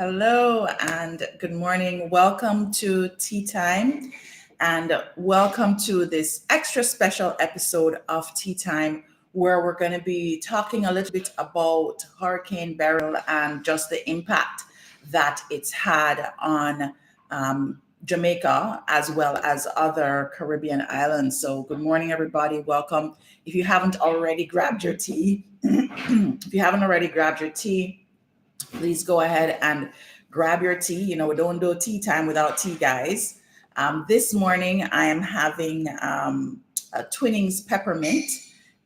Hello and good morning. Welcome to Tea Time and welcome to this extra special episode of Tea Time where we're going to be talking a little bit about Hurricane Beryl and just the impact that it's had on Jamaica as well as other Caribbean islands. So, good morning, everybody. Welcome. If you haven't already grabbed your tea, please go ahead and grab your tea. You know, we don't do tea time without tea, guys. This morning, I am having a Twinings peppermint,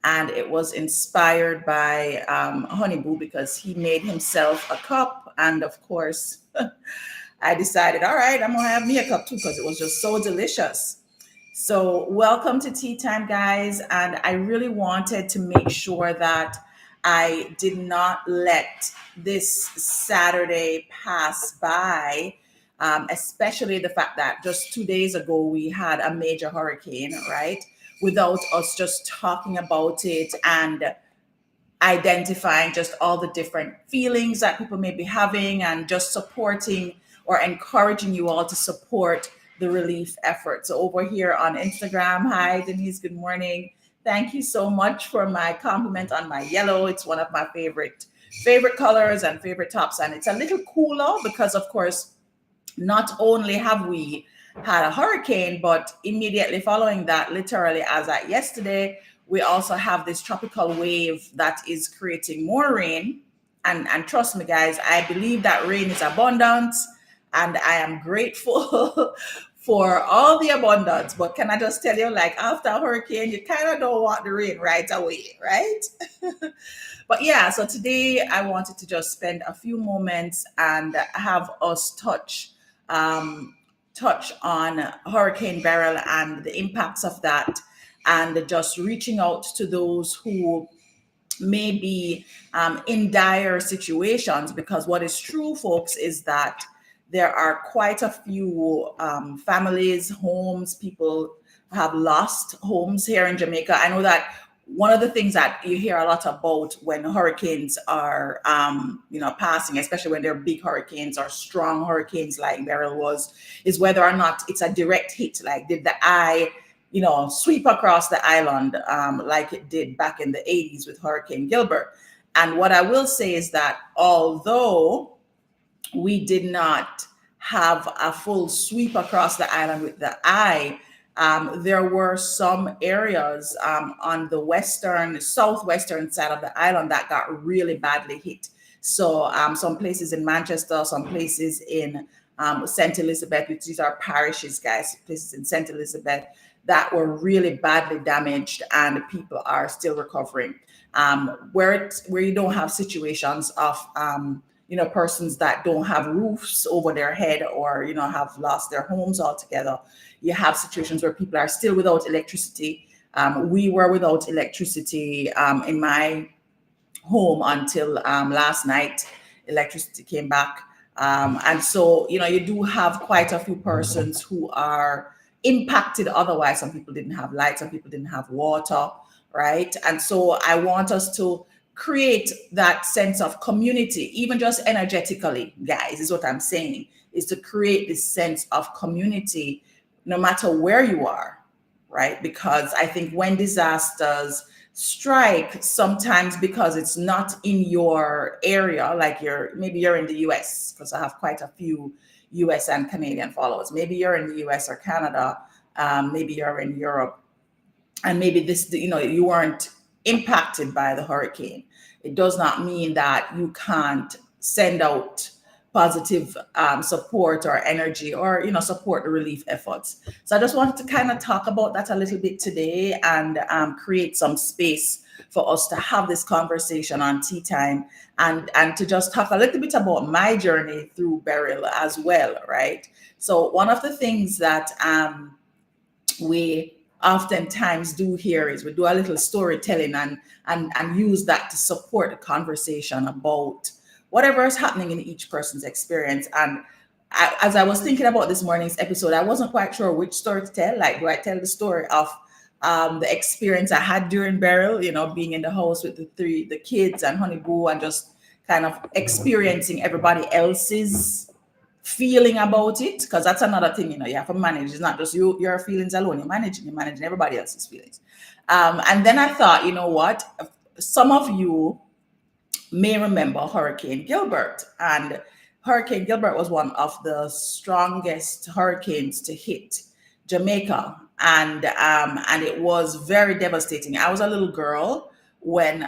and it was inspired by Honey Boo because he made himself a cup. And of course, I decided, all right, I'm going to have me a cup too because it was just so delicious. So, welcome to Tea Time, guys. And I really wanted to make sure that I did not let this Saturday pass by, especially the fact that just 2 days ago we had a major hurricane, right? Without us just talking about it and identifying just all the different feelings that people may be having and just supporting or encouraging you all to support the relief effort. So over here on Instagram, hi Denise, good morning. Thank you so much for my compliment on my yellow. It's one of my favorite colors and favorite tops, and it's a little cooler because of course not only have we had a hurricane, but immediately following that, literally as at yesterday, we also have this tropical wave that is creating more rain. And trust me, guys, I believe that rain is abundant and I am grateful for all the abundance. But can I just tell you, like after a hurricane, you kind of don't want the rain right away, right? But yeah, so today I wanted to just spend a few moments and have us um, touch on Hurricane Beryl and the impacts of that, and just reaching out to those who may be in dire situations. Because what is true, folks, is that there are quite a few families, homes, people have lost homes here in Jamaica. I know that one of the things that you hear a lot about when hurricanes are, passing, especially when they're big hurricanes or strong hurricanes like Beryl was, is whether or not it's a direct hit. Like, did the eye, sweep across the island like it did back in the 80s with Hurricane Gilbert? And what I will say is that although we did not have a full sweep across the island with the eye, there were some areas on the southwestern side of the island that got really badly hit. So some places in Manchester, some places in St. Elizabeth, which these are parishes, guys, places in St. Elizabeth that were really badly damaged, and people are still recovering. Where you don't have situations of persons that don't have roofs over their head or have lost their homes altogether. You have situations where people are still without electricity. We were without electricity in my home until last night. Electricity came back, and so you do have quite a few persons who are impacted otherwise. Some people didn't have light, some people didn't have water, right? And so I want us to create that sense of community, even just energetically, guys, is what I'm saying, is to create this sense of community no matter where you are, right? Because I think when disasters strike, sometimes because it's not in your area, like maybe you're in the US, because I have quite a few US and Canadian followers. Maybe you're in the US or Canada, maybe you're in Europe, and maybe you weren't impacted by the hurricane. It does not mean that you can't send out positive support or energy or support the relief efforts. So I just wanted to kind of talk about that a little bit today and create some space for us to have this conversation on Tea Time, and to just talk a little bit about my journey through Beryl as well, right? So one of the things that we oftentimes do here is we do a little storytelling and use that to support the conversation about whatever is happening in each person's experience. And as I was thinking about this morning's episode, I wasn't quite sure which story to tell. Like, do I tell the story of the experience I had during Beryl, being in the house with the kids and Honey Boo, and just kind of experiencing everybody else's feeling about it, because that's another thing, you have to manage. It's not just your feelings alone. You're managing everybody else's feelings. And then I thought, you know what? Some of you may remember Hurricane Gilbert. And Hurricane Gilbert was one of the strongest hurricanes to hit Jamaica. And it was very devastating. I was a little girl when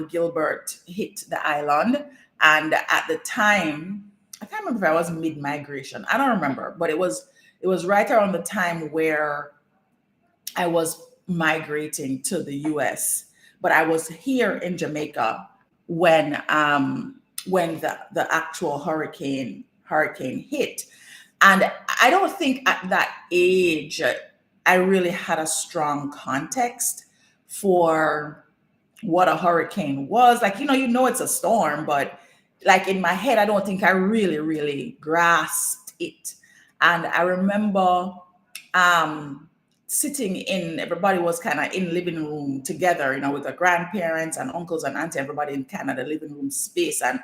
Gilbert hit the island. And at the time, I can't remember if I was mid-migration. I don't remember, but it was right around the time where I was migrating to the US, but I was here in Jamaica when the actual hurricane hit. And I don't think at that age I really had a strong context for what a hurricane was. Like, it's a storm, but like in my head, I don't think I really, really grasped it. And I remember everybody was kind of in living room together, with the grandparents and uncles and auntie, everybody in kind of the living room space. And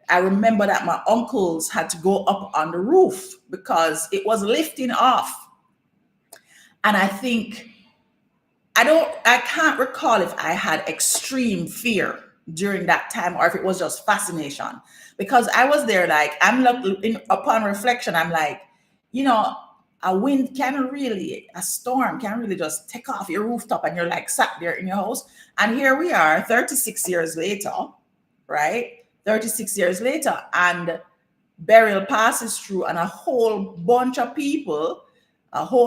I remember that my uncles had to go up on the roof because it was lifting off. And I can't recall if I had extreme fear during that time or if it was just fascination, because I was there, like, upon reflection, I'm like, a storm can really just take off your rooftop and you're like sat there in your house. And here we are 36 years later, right? 36 years later, and Beryl passes through, and a whole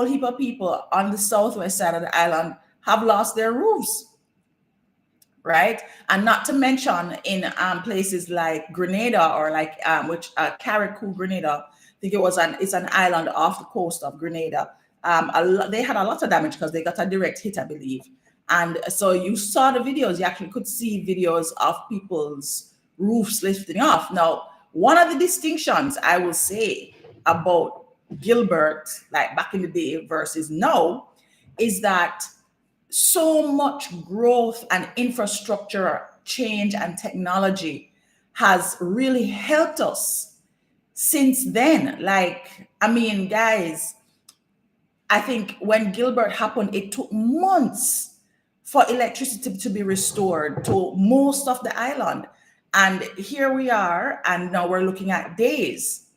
heap of people on the southwest side of the island have lost their roofs, right? And not to mention in places like Grenada, or like Carriacou, Grenada. I think it's an island off the coast of Grenada. They had a lot of damage because they got a direct hit, I believe. And so you saw the videos. You actually could see videos of people's roofs lifting off. Now, one of the distinctions I will say about Gilbert, like back in the day versus now, is that so much growth and infrastructure change and technology has really helped us since then. Like, I mean, guys, I think when Gilbert happened, it took months for electricity to be restored to most of the island. And here we are, and now we're looking at days,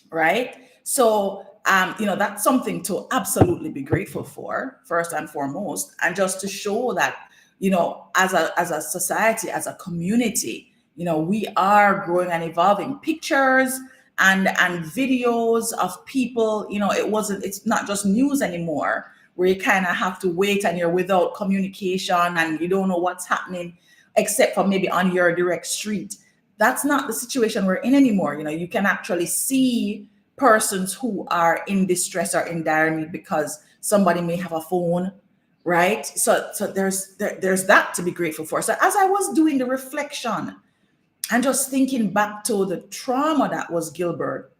right? So, that's something to absolutely be grateful for, first and foremost, and just to show that, as a society, as a community, we are growing and evolving. Pictures and videos of people, it's not just news anymore, where you kind of have to wait and you're without communication and you don't know what's happening except for maybe on your direct street. That's not the situation we're in anymore. You can actually see persons who are in distress or in dire need because somebody may have a phone, right? So there's that to be grateful for. So as I was doing the reflection and just thinking back to the trauma that was Gilbert,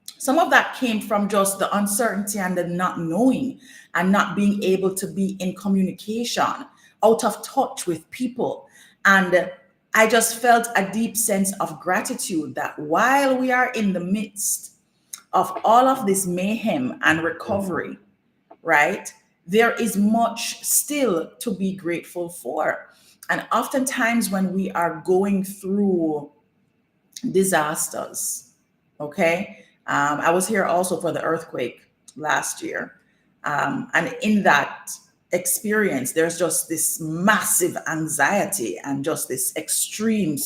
some of that came from just the uncertainty and the not knowing and not being able to be in communication, out of touch with people. And I just felt a deep sense of gratitude that while we are in the midst of all of this mayhem and recovery, right, there is much still to be grateful for. And oftentimes when we are going through disasters, okay, I was here also for the earthquake last year. And in that experience, there's just this massive anxiety and just this extreme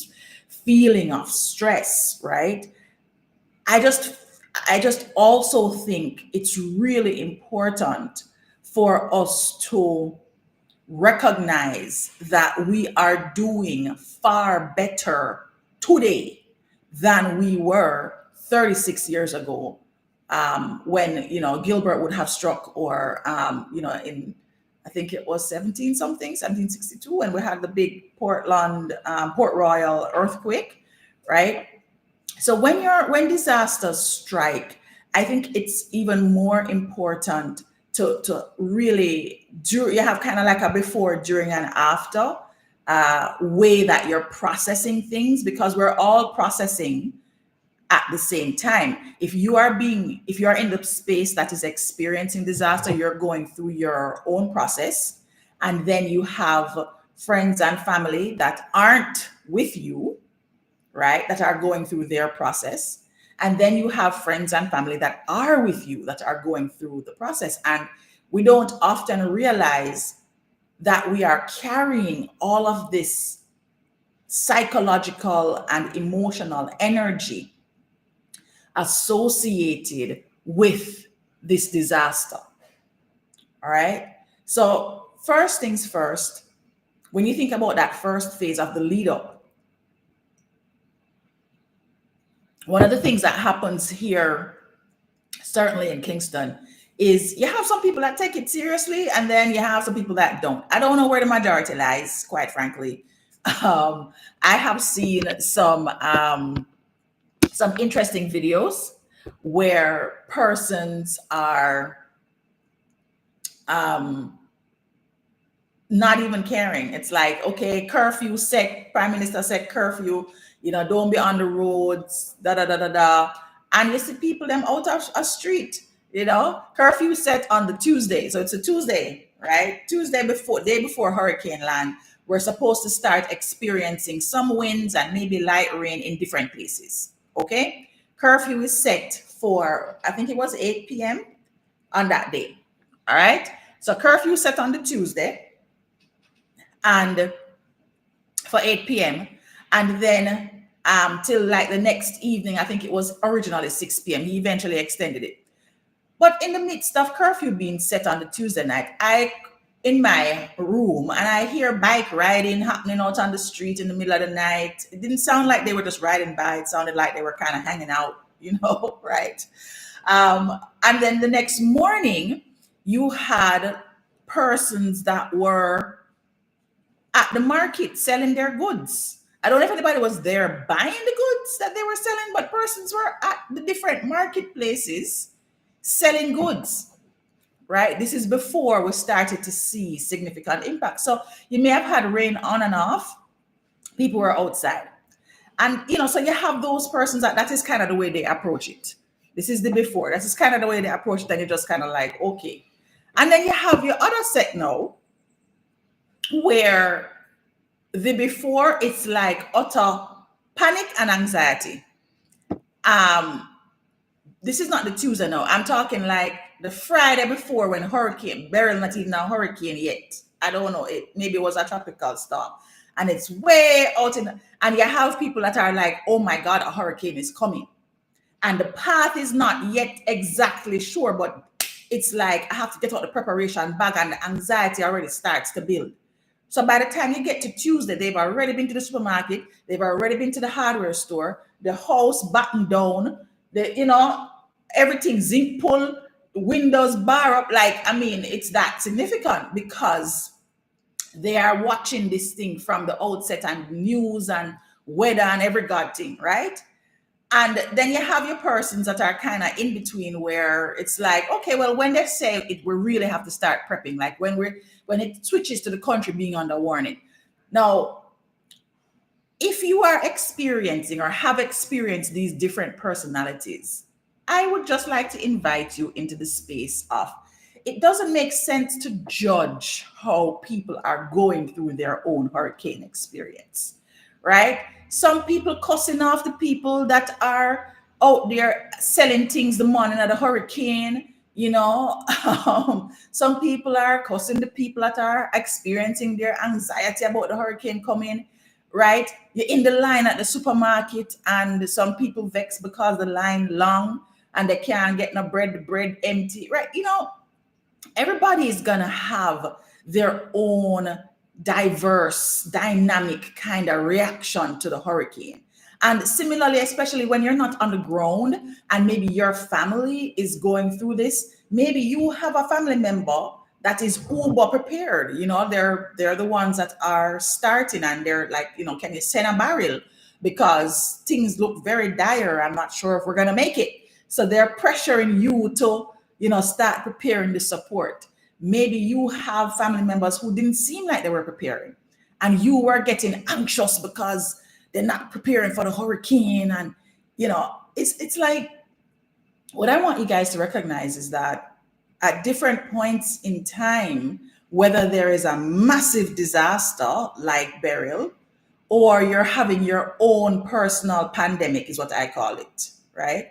feeling of stress, right? I just also think it's really important for us to recognize that we are doing far better today than we were 36 years ago, when Gilbert would have struck, or in, I think it was 1762, when we had the big Port Royal earthquake, right? So when disasters strike, I think it's even more important to really you have kind of like a before, during, and after, way that you're processing things, because we're all processing at the same time. If you are in the space that is experiencing disaster, you're going through your own process, and then you have friends and family that aren't with you, right, that are going through their process, and then you have friends and family that are with you that are going through the process. And we don't often realize that we are carrying all of this psychological and emotional energy associated with this disaster. All right. So, first things first, when you think about that first phase of the lead up, one of the things that happens here, certainly in Kingston, is you have some people that take it seriously, and then you have some people that don't. I don't know where the majority lies, quite frankly. I have seen some interesting videos where persons are not even caring. It's like, okay, curfew set, prime minister said curfew, don't be on the roads, da da da da da. And you see people them out of a street, curfew set on the Tuesday. So it's a Tuesday, right? Day before hurricane land. We're supposed to start experiencing some winds and maybe light rain in different places. Okay. Curfew is set for, I think it was 8 p.m. on that day. All right. So curfew set on the Tuesday and for 8 p.m. And then till like the next evening, I think it was originally 6 p.m. He eventually extended it. But in the midst of curfew being set on the Tuesday night, in my room, and I hear bike riding happening out on the street in the middle of the night. It didn't sound like they were just riding by. It sounded like they were kind of hanging out, right? And then the next morning, you had persons that were at the market selling their goods. I don't know if anybody was there buying the goods that they were selling, but persons were at the different marketplaces selling goods, right? This is before we started to see significant impact. So you may have had rain on and off. People were outside. And, so you have those persons that is kind of the way they approach it. This is the before. That is kind of the way they approach it. And you're just kind of like, okay. And then you have your other set now, where the before, it's like utter panic and anxiety. This is not the Tuesday now. I'm talking like the Friday before, when Hurricane Beryl, not even a hurricane yet. I don't know. Maybe it was a tropical storm. And it's way out and you have people that are like, oh my God, a hurricane is coming. And the path is not yet exactly sure, but it's like, I have to get out the preparation bag, and the anxiety already starts to build. So by the time you get to Tuesday, they've already been to the supermarket, they've already been to the hardware store, the house battened down, everything zinc pull, windows bar up. It's that significant because they are watching this thing from the outset, and news and weather and every god thing, right? And then you have your persons that are kind of in between, where it's like, okay, well, when they say it, we really have to start prepping. Like when it switches to the country being under warning. Now, if you are experiencing or have experienced these different personalities, I would just like to invite you into the space of, it doesn't make sense to judge how people are going through their own hurricane experience, right? Some people cussing off the people that are out there selling things the morning of the hurricane, some people are cussing the people that are experiencing their anxiety about the hurricane coming, right? You're in the line at the supermarket, and some people vex because the line long and they can't get no bread, the bread empty, right? Everybody is going to have their own diverse, dynamic kind of reaction to the hurricane. And similarly, especially when you're not on the ground and maybe your family is going through this, maybe you have a family member that is uber prepared. They're the ones that are starting, and they're like, can you send a barrel? Because things look very dire. I'm not sure if we're going to make it. So they're pressuring you to start preparing the support. Maybe you have family members who didn't seem like they were preparing, and you were getting anxious because they're not preparing for the hurricane. And, it's like, what I want you guys to recognize is that at different points in time, whether there is a massive disaster like Beryl, or you're having your own personal pandemic, is what I call it, right?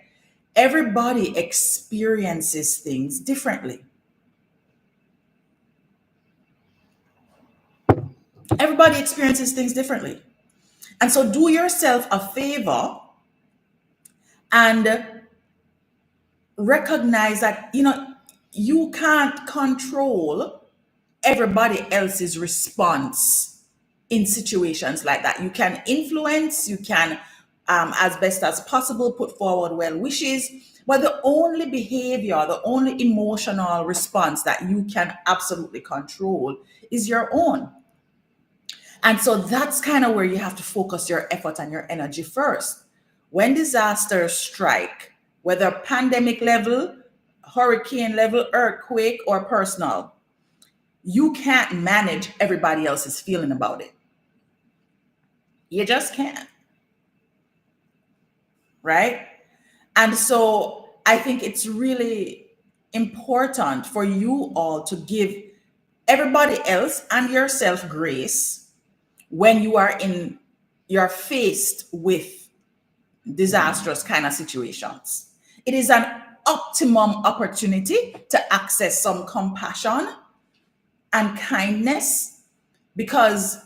Everybody experiences things differently. Everybody experiences things differently. And so do yourself a favor and recognize that, you can't control everybody else's response in situations like that. You can influence, you can, as best as possible, put forward well wishes, but the only behavior, the only emotional response that you can absolutely control is your own. And so that's kind of where you have to focus your effort and your energy first. When disasters strike, whether pandemic level, hurricane level, earthquake, or personal, you can't manage everybody else's feeling about it. You just can't. Right? And so I think it's really important for you all to give everybody else and yourself grace when you're faced with disastrous kind of situations. It is an optimum opportunity to access some compassion and kindness, because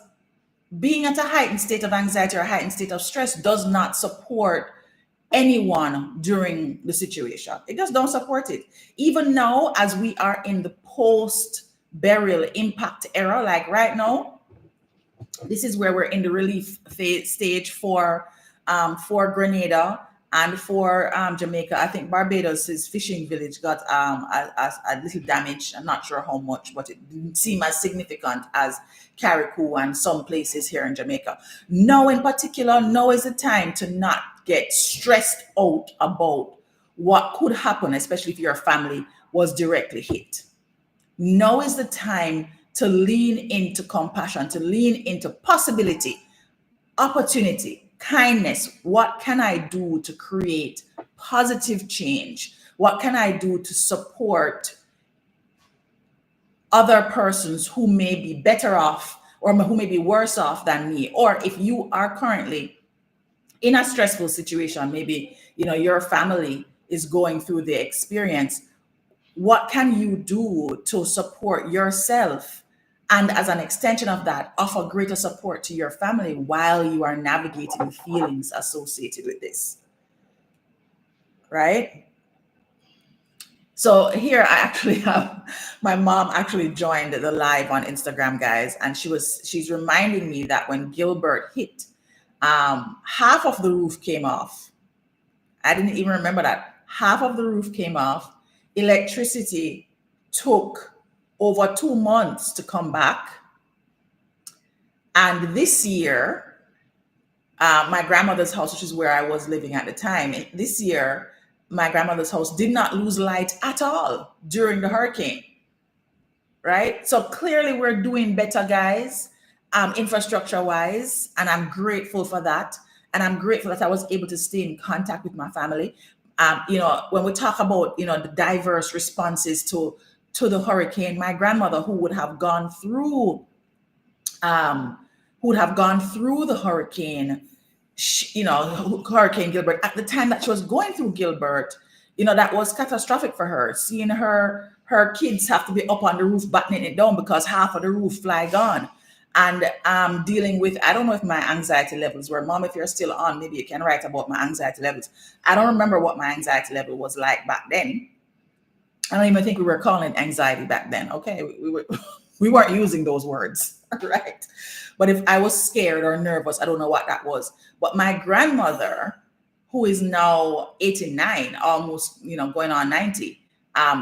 being at a heightened state of anxiety or a heightened state of stress does not support anyone during the situation. It just don't support it. Even now, as we are in the post-burial impact era, like right now, this is where we're in the relief stage for Grenada and for Jamaica. I think Barbados' fishing village got a little damage. I'm not sure how much, but it didn't seem as significant as Carriacou and some places here in Jamaica. Now, in particular, now is the time to not get stressed out about what could happen, especially if your family was directly hit. Now is the time to lean into compassion, to lean into possibility, opportunity, kindness. What can I do to create positive change? What can I do to support other persons who may be better off or who may be worse off than me? Or if you are currently in a stressful situation, maybe your family is going through the experience, what can you do to support yourself? And as an extension of that, offer greater support to your family while you are navigating the feelings associated with this. Right? So here I actually have my mom actually joined the live on Instagram, guys, and she's reminding me that when Gilbert hit, half of the roof came off. I didn't even remember that. Half of the roof came off. Electricity took over 2 months to come back. And this year, my grandmother's house, which is where I was living at the time, this year, my grandmother's house did not lose light at all during the hurricane. Right? So clearly we're doing better, guys, infrastructure wise. And I'm grateful for that. And I'm grateful that I was able to stay in contact with my family. When we talk about, the diverse responses to the hurricane, my grandmother, who would have gone through the hurricane, Hurricane Gilbert, at the time that she was going through Gilbert, that was catastrophic for her. Seeing her kids have to be up on the roof battening it down because half of the roof fly gone. And dealing with, I don't know if my anxiety levels were, Mom, if you're still on, maybe you can write about my anxiety levels. I don't remember what my anxiety level was like back then. I don't even think we were calling it anxiety back then. Okay, we weren't using those words, right? But if I was scared or nervous, I don't know what that was. But my grandmother, who is now 89, almost, going on 90,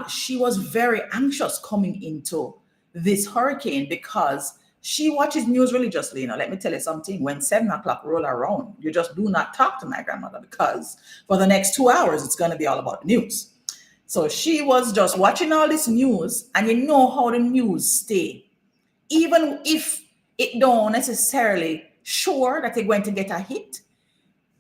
she was very anxious coming into this hurricane because she watches news religiously. Let me tell you something. When 7 o'clock roll around, you just do not talk to my grandmother, because for the next 2 hours, it's going to be all about the news. So she was just watching all this news, and you know how the news stay. Even if it don't necessarily sure that you're going to get a hit.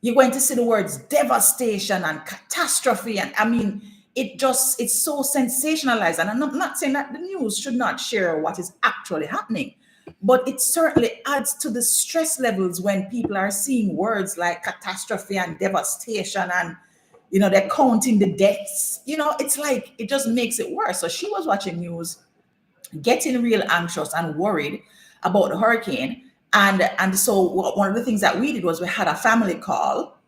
You're going to see the words devastation and catastrophe. And I mean, it's so sensationalized. And I'm not saying that the news should not share what is actually happening, but it certainly adds to the stress levels when people are seeing words like catastrophe and devastation and, they're counting the deaths. It's like it just makes it worse. So she was watching news, getting real anxious and worried about the hurricane. And so one of the things that we did was we had a family call.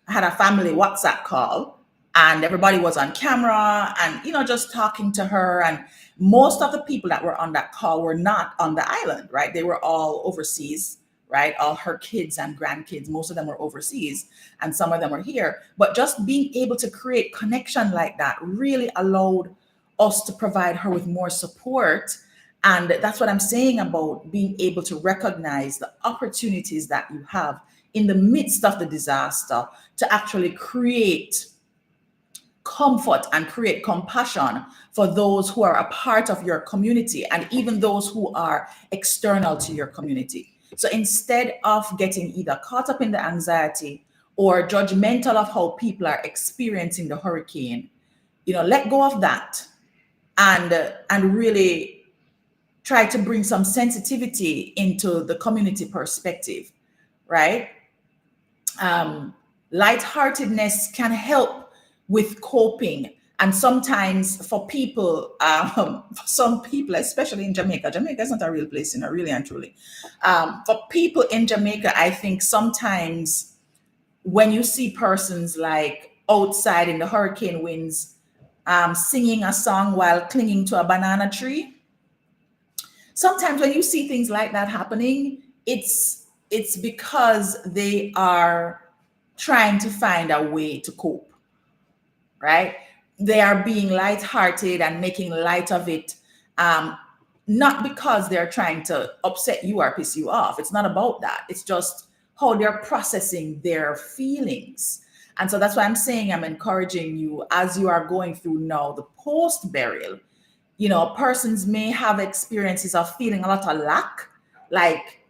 I had a family WhatsApp call, and everybody was on camera and, just talking to her. And most of the people that were on that call were not on the island, right? They were all overseas, right? All her kids and grandkids, most of them were overseas and some of them were here. But just being able to create connection like that really allowed us to provide her with more support. And that's what I'm saying about being able to recognize the opportunities that you have in the midst of the disaster to actually create comfort and create compassion for those who are a part of your community and even those who are external to your community. So instead of getting either caught up in the anxiety or judgmental of how people are experiencing the hurricane, let go of that and really try to bring some sensitivity into the community perspective, right? Lightheartedness can help with coping. And sometimes for people, for some people, especially in Jamaica is not a real place, really and truly. For people in Jamaica, I think sometimes when you see persons like outside in the hurricane winds, singing a song while clinging to a banana tree, sometimes when you see things like that happening, it's because they are trying to find a way to cope, right? They are being lighthearted and making light of it, not because they're trying to upset you or piss you off. It's not about that. It's just how they're processing their feelings. And so that's why I'm saying I'm encouraging you as you are going through now the post burial. Persons may have experiences of feeling a lot of lack, like,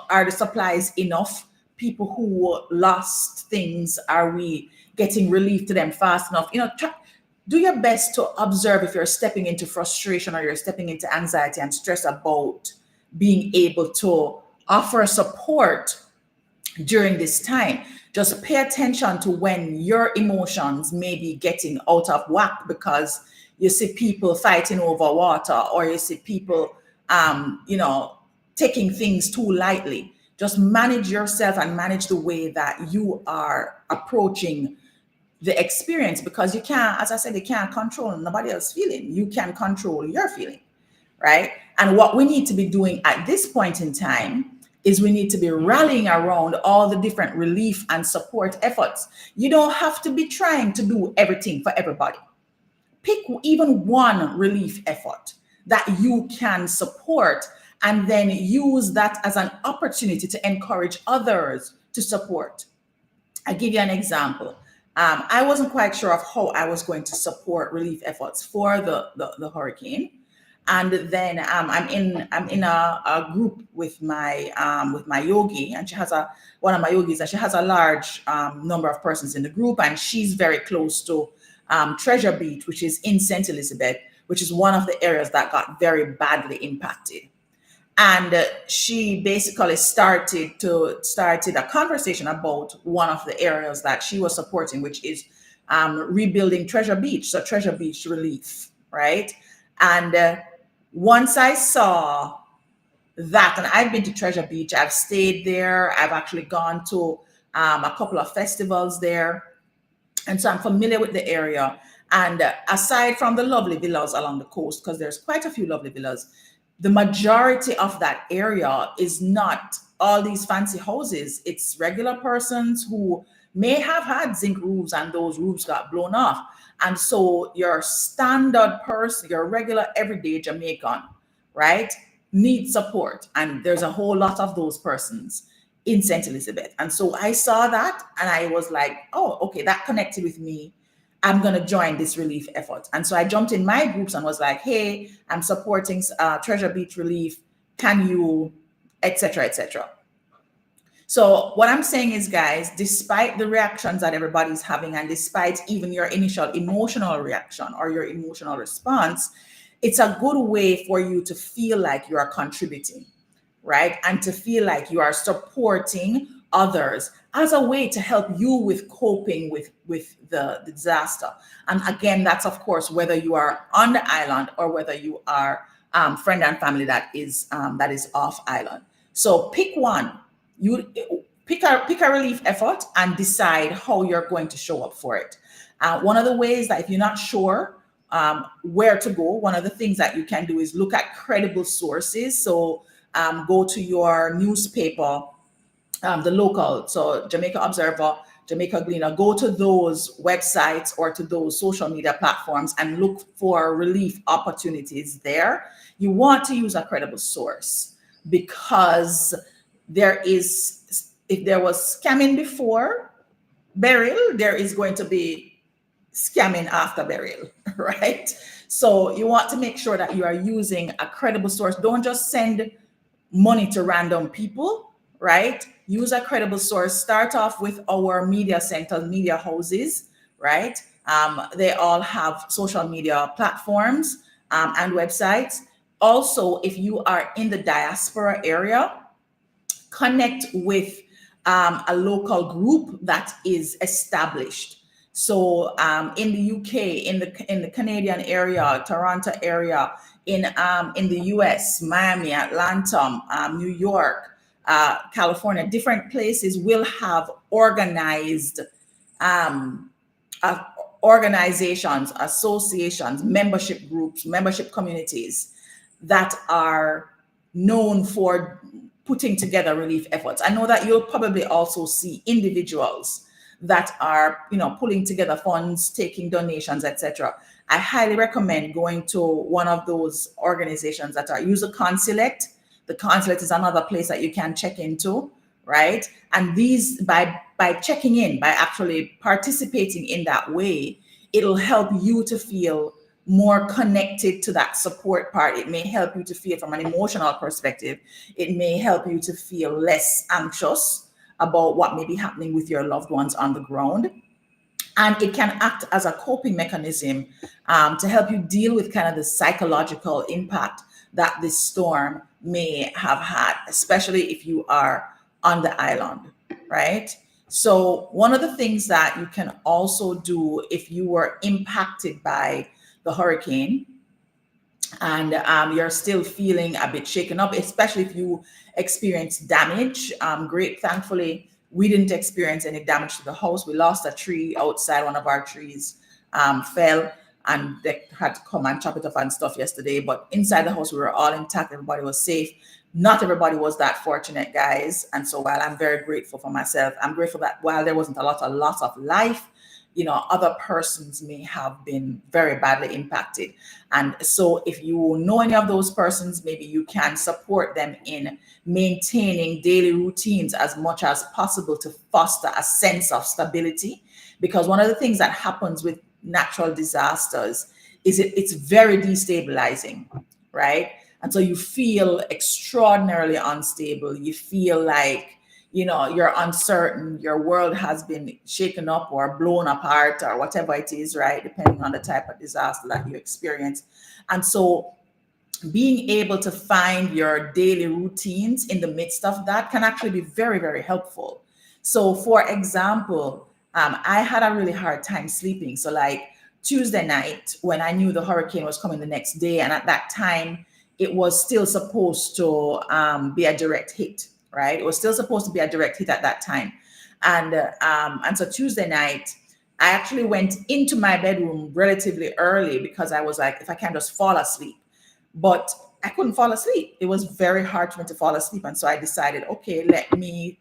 are the supplies enough? People who lost things, are we getting relief to them fast enough? Do your best to observe if you're stepping into frustration or you're stepping into anxiety and stress about being able to offer support during this time. Just pay attention to when your emotions may be getting out of whack because you see people fighting over water, or you see people, taking things too lightly. Just manage yourself and manage the way that you are approaching the experience, because you can't, as I said, you can't control nobody else's feeling. You can control your feeling, right? And what we need to be doing at this point in time is we need to be rallying around all the different relief and support efforts. You don't have to be trying to do everything for everybody. Pick even one relief effort that you can support and then use that as an opportunity to encourage others to support. I'll give you an example. I wasn't quite sure of how I was going to support relief efforts for the hurricane. And then I'm in a group with my yogi, and she has one of my yogis, and she has a large number of persons in the group, and she's very close to Treasure Beach, which is in St. Elizabeth, which is one of the areas that got very badly impacted. And she basically started a conversation about one of the areas that she was supporting, which is rebuilding Treasure Beach, so Treasure Beach relief, right? And once I saw that, and I've been to Treasure Beach, I've stayed there, I've actually gone to a couple of festivals there, and so I'm familiar with the area. And aside from the lovely villas along the coast, because there's quite a few lovely villas, the majority of that area is not all these fancy houses. It's regular persons who may have had zinc roofs and those roofs got blown off. And so your standard person, your regular everyday Jamaican, right, needs support. And there's a whole lot of those persons in St. Elizabeth. And so I saw that and I was like, oh, okay, that connected with me. I'm going to join this relief effort. And so I jumped in my groups and was like, hey, I'm supporting Treasure Beach Relief. Can you etc., etc. So what I'm saying is, guys, despite the reactions that everybody's having, and despite even your initial emotional reaction or your emotional response, it's a good way for you to feel like you are contributing, right? And to feel like you are supporting others as a way to help you with coping with the disaster. And again, that's of course whether you are on the island or whether you are friend and family that is off island. So pick one. You pick a relief effort and decide how you're going to show up for it. One of the ways that if you're not sure where to go, one of the things that you can do is look at credible sources. So go to your newspaper, the local, so Jamaica Observer, Jamaica Gleaner, go to those websites or to those social media platforms and look for relief opportunities there. You want to use a credible source because if there was scamming before burial, there is going to be scamming after burial, right? So you want to make sure that you are using a credible source. Don't just send money to random people, right? Use a credible source. Start off with our media centers, media houses, right? They all have social media platforms and websites. Also, if you are in the diaspora area, connect with a local group that is established. So in the UK, in the Canadian area, Toronto area, in the US, Miami, Atlanta, New York, California, different places will have organized um, uh, organizations, associations, membership groups, membership communities that are known for putting together relief efforts. I know that you'll probably also see individuals that are, pulling together funds, taking donations, etc. I highly recommend going to one of those organizations that are use a consulate. The consulate is another place that you can check into, right? And these by checking in, by actually participating in that way, it'll help you to feel more connected to that support part. It may help you to feel from an emotional perspective. It may help you to feel less anxious about what may be happening with your loved ones on the ground. And it can act as a coping mechanism to help you deal with kind of the psychological impact that this storm may have had, especially if you are on the island, right? So one of the things that you can also do if you were impacted by the hurricane and you're still feeling a bit shaken up, especially if you experience damage. Great, thankfully, we didn't experience any damage to the house. We lost a tree outside, one of our trees fell, and they had to come and chop it off and stuff yesterday. But inside the house, we were all intact. Everybody was safe. Not everybody was that fortunate, guys. And so while I'm very grateful for myself, I'm grateful that while there wasn't a lot of loss of life, other persons may have been very badly impacted. And so if you know any of those persons, maybe you can support them in maintaining daily routines as much as possible to foster a sense of stability. Because one of the things that happens with natural disasters is it's very destabilizing, right? And so you feel extraordinarily unstable. You feel like, you're uncertain, your world has been shaken up or blown apart or whatever it is, right? Depending on the type of disaster that you experience. And so being able to find your daily routines in the midst of that can actually be very, very helpful. So for example, I had a really hard time sleeping. So like Tuesday night, when I knew the hurricane was coming the next day, and at that time, it was still supposed to be a direct hit, right? It was still supposed to be a direct hit at that time. And so Tuesday night, I actually went into my bedroom relatively early because I was like, if I can just fall asleep. But I couldn't fall asleep. It was very hard for me to fall asleep. And so I decided, okay, let me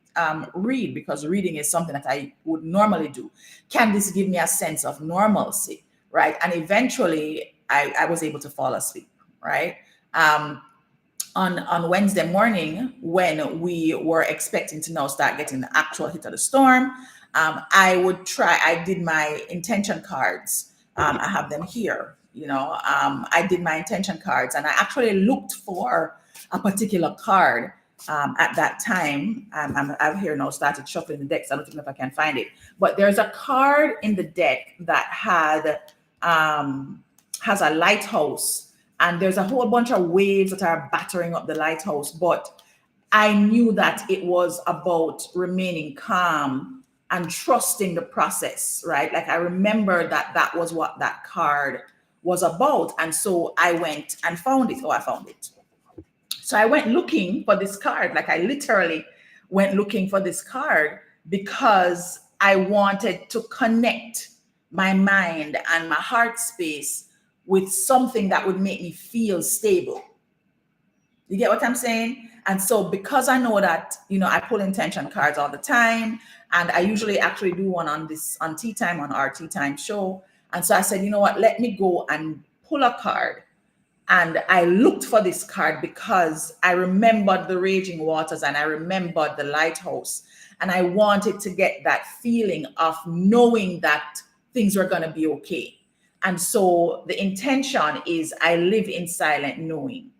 read, because reading is something that I would normally do. Can this give me a sense of normalcy, right? And eventually I was able to fall asleep, right? On Wednesday morning, when we were expecting to now start getting the actual hit of the storm, I did my intention cards. I have them here, I did my intention cards, and I actually looked for a particular card at that time. I've here now started shuffling the decks. I don't even know if I can find it, but there's a card in the deck that has a lighthouse, and there's a whole bunch of waves that are battering up the lighthouse. But I knew that it was about remaining calm and trusting the process, right? Like I remember that that was what that card was about. And so I went and found it. Oh, I found it. So I went looking for this card. Like I literally went looking for this card because I wanted to connect my mind and my heart space with something that would make me feel stable. You get what I'm saying? And so because I know that, I pull intention cards all the time, and I usually actually do one on Tea Time, on our Tea Time show. And so I said, you know what, let me go and pull a card. And I looked for this card because I remembered the raging waters and I remembered the lighthouse. And I wanted to get that feeling of knowing that things were going to be okay. And so the intention is I live in silent knowing,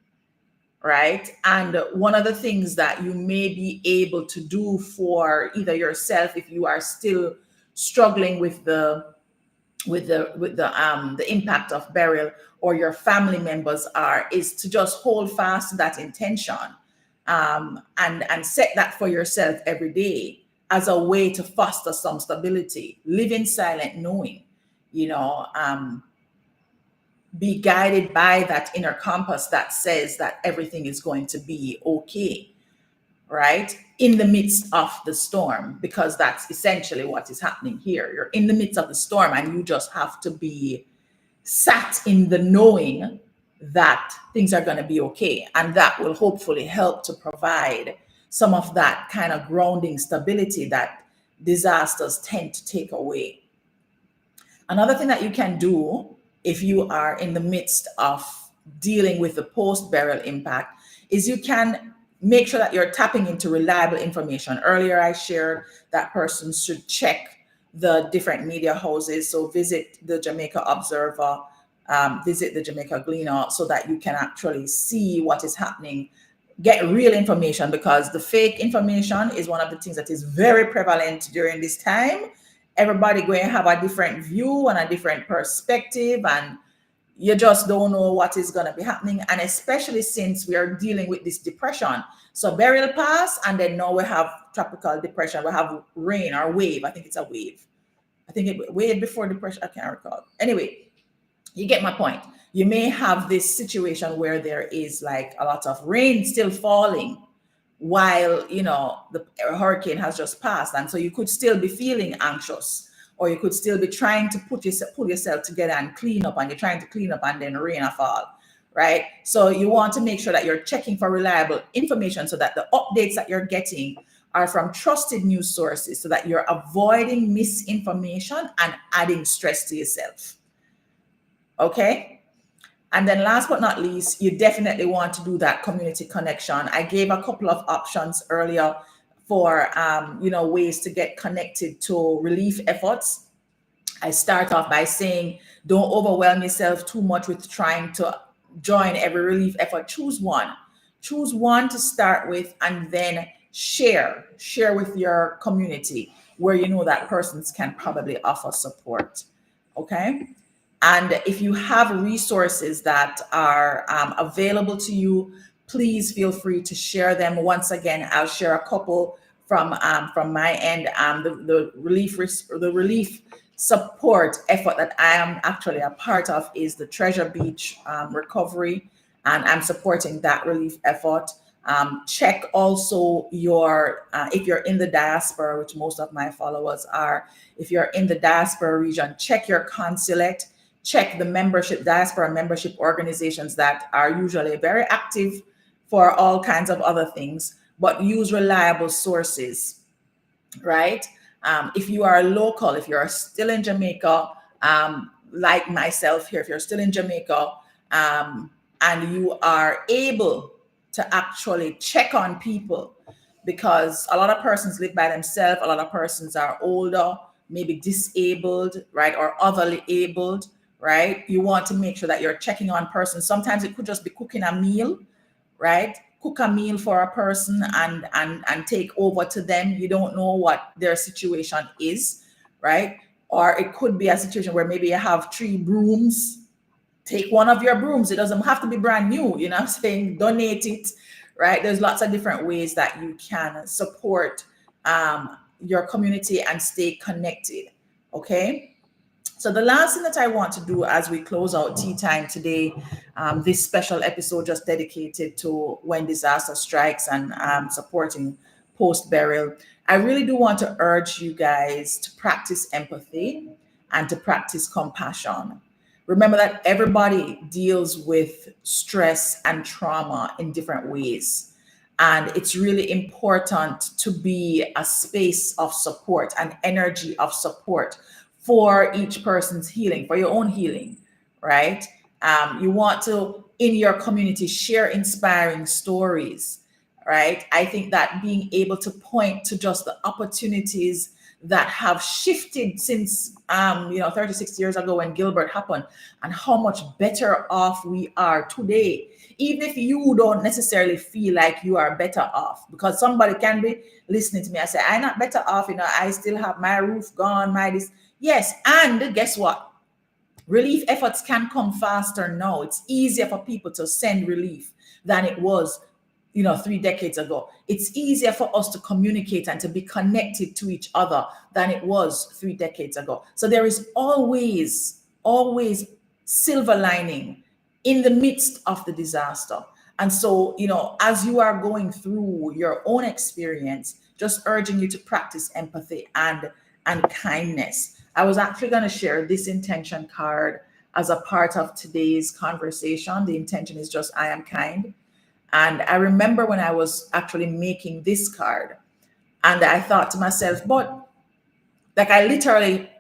right? And one of the things that you may be able to do for either yourself, if you are still struggling with the impact of burial, or your family members is to just hold fast to that intention, and set that for yourself every day as a way to foster some stability. Live in silent knowing, be guided by that inner compass that says that everything is going to be okay, right? In the midst of the storm, because that's essentially what is happening here. You're in the midst of the storm and you just have to be sat in the knowing that things are going to be okay. And that will hopefully help to provide some of that kind of grounding stability that disasters tend to take away. Another thing that you can do if you are in the midst of dealing with the post-burial impact is you can make sure that you're tapping into reliable information. Earlier, I shared that persons should check the different media houses. So visit the Jamaica Observer, visit the Jamaica Gleaner, so that you can actually see what is happening. Get real information, because the fake information is one of the things that is very prevalent during this time. Everybody going to have a different view and a different perspective, and you just don't know what is going to be happening. And especially since we are dealing with this depression. So burial pass, and then now we have tropical depression. We have rain or wave. I think it's a wave. I think it wave before depression. I can't recall. Anyway, you get my point. You may have this situation where there is like a lot of rain still falling while, the hurricane has just passed. And so you could still be feeling anxious, or you could still be trying to pull yourself together and clean up, and you're trying to clean up and then rain fall, right? So you want to make sure that you're checking for reliable information, so that the updates that you're getting are from trusted news sources, so that you're avoiding misinformation and adding stress to yourself. Okay? And then last but not least, you definitely want to do that community connection. I gave a couple of options earlier for, ways to get connected to relief efforts. I start off by saying, don't overwhelm yourself too much with trying to join every relief effort. Choose one to start with, and then share with your community where you know that persons can probably offer support. Okay. And if you have resources that are available to you, please feel free to share them. Once again, I'll share a couple from my end. The relief support effort that I am actually a part of is the Treasure Beach recovery, and I'm supporting that relief effort. Check also your, if you're in the diaspora, which most of my followers are, if you're in the diaspora region, check your consulate. Check the diaspora membership organizations that are usually very active for all kinds of other things, but use reliable sources, right? If you are local, if you're still in Jamaica, like myself here, if you're still in Jamaica, and you are able to actually check on people, because a lot of persons live by themselves, a lot of persons are older, maybe disabled, right, or otherly abled, right? You want to make sure that you're checking on persons. Sometimes it could just be cooking a meal, right? cook a meal for a person and take over to them. You don't know what their situation is, right? Or it could be a situation where maybe you have 3 brooms. Take one of your brooms. It doesn't have to be brand new, you know what I'm saying? Donate it, right? There's lots of different ways that you can support your community and stay connected. Okay. So the last thing that I want to do as we close out tea time today, this special episode just dedicated to when disaster strikes and supporting post burial, I really do want to urge you guys to practice empathy and to practice compassion. Remember that everybody deals with stress and trauma in different ways. And it's really important to be a space of support, an energy of support for each person's healing, for your own healing, right? You want to, in your community, share inspiring stories, right? I think that being able to point to just the opportunities that have shifted since 36 years ago when Gilbert happened, and how much better off we are today, even if you don't necessarily feel like you are better off, because somebody can be listening to me and say, I'm not better off, I still have my roof gone, my this. Yes, and guess what? Relief efforts can come faster now. It's easier for people to send relief than it was 3 decades ago. It's easier for us to communicate and to be connected to each other than it was 3 decades ago. So there is always silver lining in the midst of the disaster. And so, as you are going through your own experience, just urging you to practice empathy and kindness. I was actually going to share this intention card as a part of today's conversation. The intention is just, I am kind. And I remember when I was actually making this card, and I thought to myself, but like I literally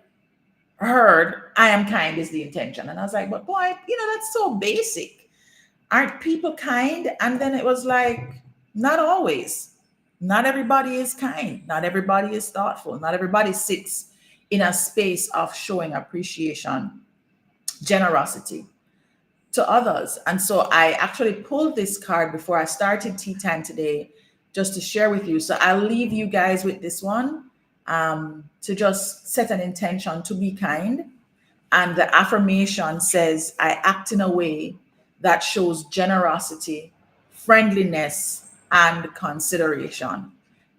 heard, I am kind is the intention. And I was like, but boy, that's so basic. Aren't people kind? And then it was like, not always. Not everybody is kind. Not everybody is thoughtful. Not everybody sits in a space of showing appreciation, generosity to others. And so I actually pulled this card before I started tea time today, just to share with you. So I'll leave you guys with this one, to just set an intention to be kind. And the affirmation says, I act in a way that shows generosity, friendliness, and consideration.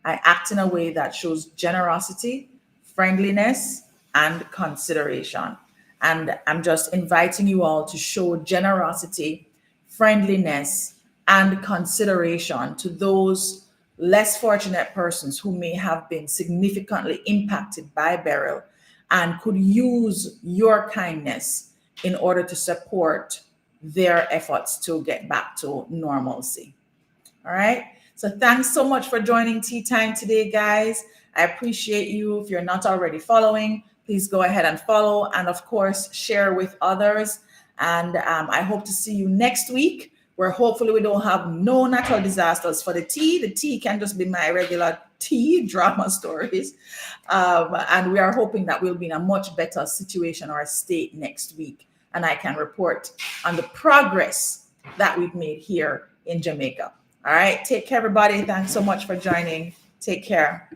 I act in a way that shows generosity, friendliness, and consideration. And I'm just inviting you all to show generosity, friendliness, and consideration to those less fortunate persons who may have been significantly impacted by burial and could use your kindness in order to support their efforts to get back to normalcy. All right. So thanks so much for joining Tea Time today, guys. I appreciate you. If you're not already following, please go ahead and follow, and of course, share with others. And I hope to see you next week, where hopefully we don't have no natural disasters for the tea. The tea can just be my regular tea drama stories. And we are hoping that we'll be in a much better situation or state next week. And I can report on the progress that we've made here in Jamaica. All right. Take care, everybody. Thanks so much for joining. Take care.